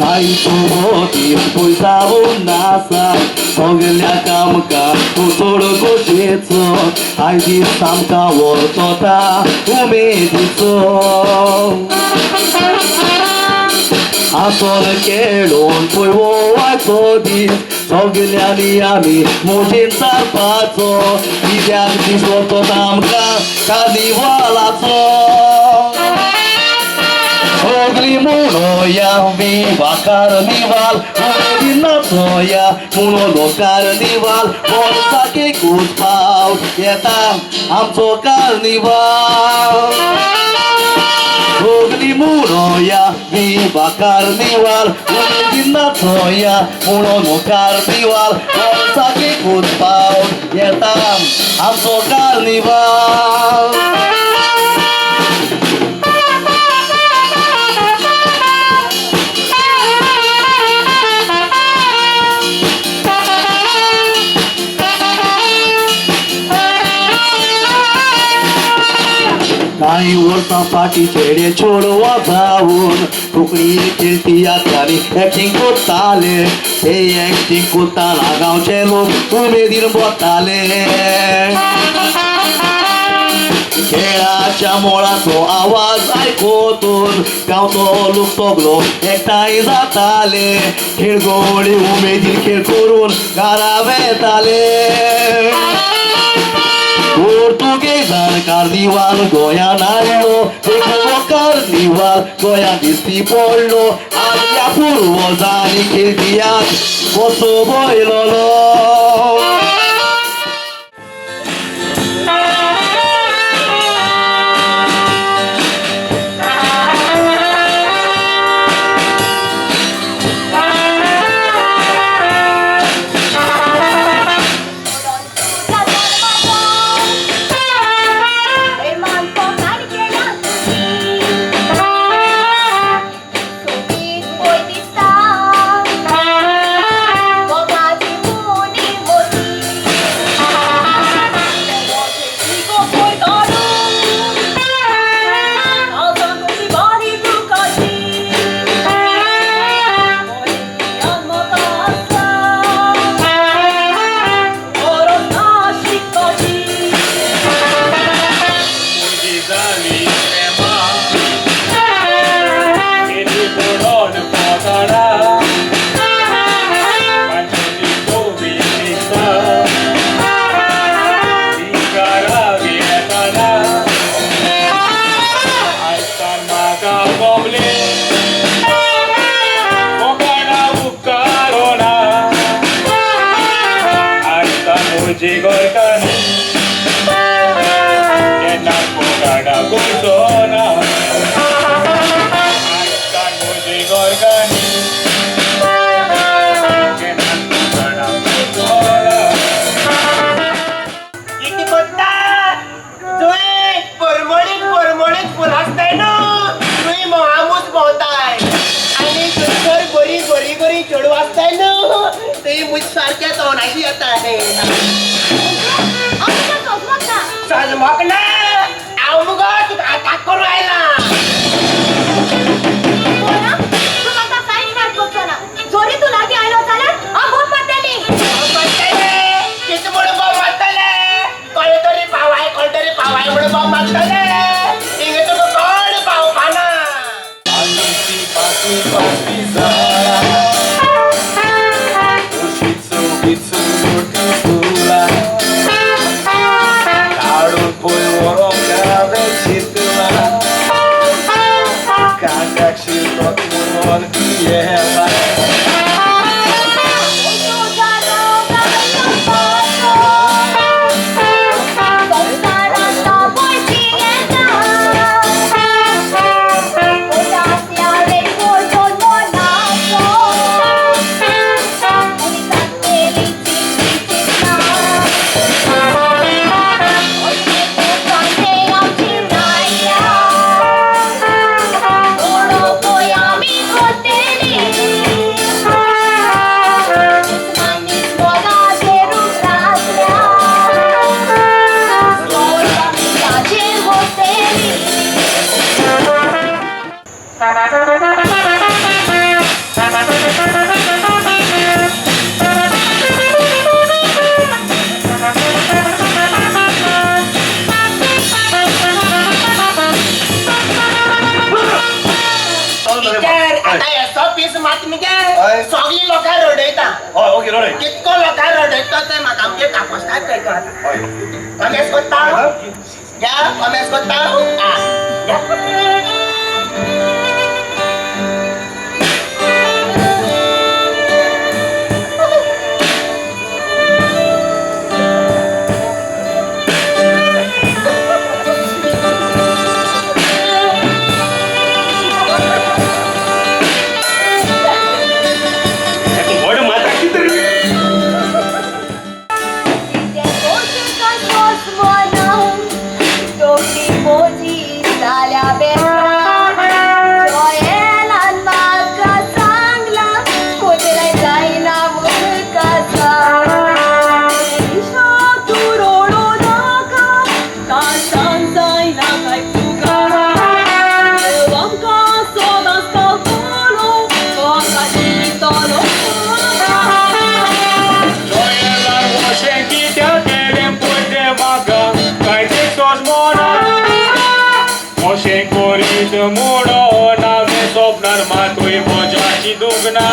आईसोबती पयसावून NASA सगल्या कामकाज तूं सोड गोशेचो आय दीस सामका व्हरतो ता उमेदीचो आसोन खेळून पळय वोवाचो दीस सगल्यांनी आमी मोजेन चालपाचो कित्याक दीस वतो आमकां कार्निवालाचो सगळीं म्हणोया विवा कार्निवाल उमेदीन नाचोया म्हणून कार्निवाल वर्साक एकूच फावट येता आमचो कार्निवाल सगळीं म्हणोया विवा कार्निवाल उमेदीन नाचोया म्हणून कार्निवाल वर्साक एकूच फावट येता आमचो कार्निवाल काही वर्सां फाटी चेडे चोडवा जावन कोंकणी खेळटी आसताली एक्टिंग करताले ते एक्टिंग करताना गांवचे लोक उमेदीन बसताले खेळाच्या मोळाचो आवाज आयकोतून गांवचो लोक सगळो एकठांय जाताले खेळगडे उमेदीन खेळ करून घरा येताले पोर्तुगेजान कार्निवाल गोंयान हाडलो देखो कार्निवाल गोंयान दिसती पडलो आमच्या पुर्वजांनी खेळटियाक कसो बयलोलो सारख्या तोंडाशी येता चल मग ना आव मुगो तुका अटॅक करून आयला जोरी तू लागी आयलो जाल्यार बॉम्ब मारतली किती म्हणून बॉम्ब मारतले कोणी तरी पावाय म्हणून बॉम्ब मारतले हिंग तुका कोण पाव पाना Thank you. मगे हय. सगळी लोकां रडयता हय ओके रडय कितको लोकां रडयता ते म्हाका आमगे कापोसतात पळयतो आतां हय कमेस कोत्ता घ्या कमेस कोत्ता व्हड माता कितें रे तिथे पोशिका सोसमोना, टोपी मोजी झाल्या बेकार. जोयेलान म्हाका सांगला, मुजरे जायना मुलकाचा. ईशा तूं रडू नाका, कांतान जायना काय तुका. आमकां सोदांचो कोलो, कोका दितलो. Joielar Washington teren puede vaga, kai te sos mona. Moșen corit mudo, n-ave sopnar matui bojaci dugna.